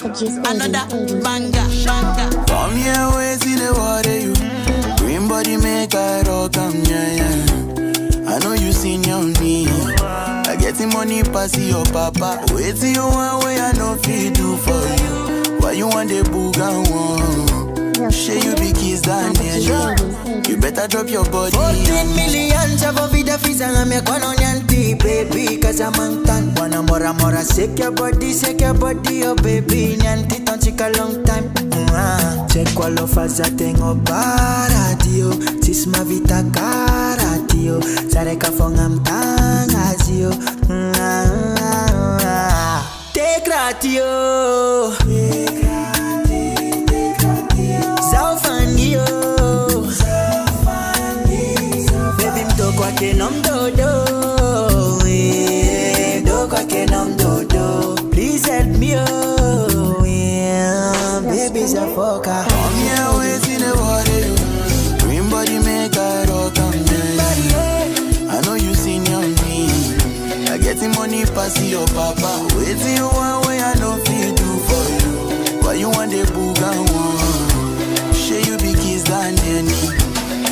Another banger. From here, way see the water, you. Green body make I rock, yeah. I know you seen your me. I get the money pass your papa. Wait till you one way I know feed do for you. Why you want the boogan one? Share you be kiss down there. You better drop your body. 14 million chavo vida fisa na me kono nyanti baby cause I'm on tan. Wanna mora shake your body oh baby nyanti ton chika long time. Check all of us I tengo para tio. Tis ma vita cara tio. Sare ka fongam tanga tio. Te gratio. Zaufanio. Baby mdo kwake nom dodo. Do kwake nom dodo. Please help me oh. Baby's a fucker. From here way see the water, you. Green body make I rock, yeah. I know you seen your me. I get the money pass your papa. Wait till you one way I know feel do for you. Why you want the boogan one? Share you be kiss down there.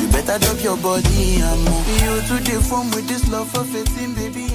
You better drop your body and move. You to the phone with this love for 15, baby.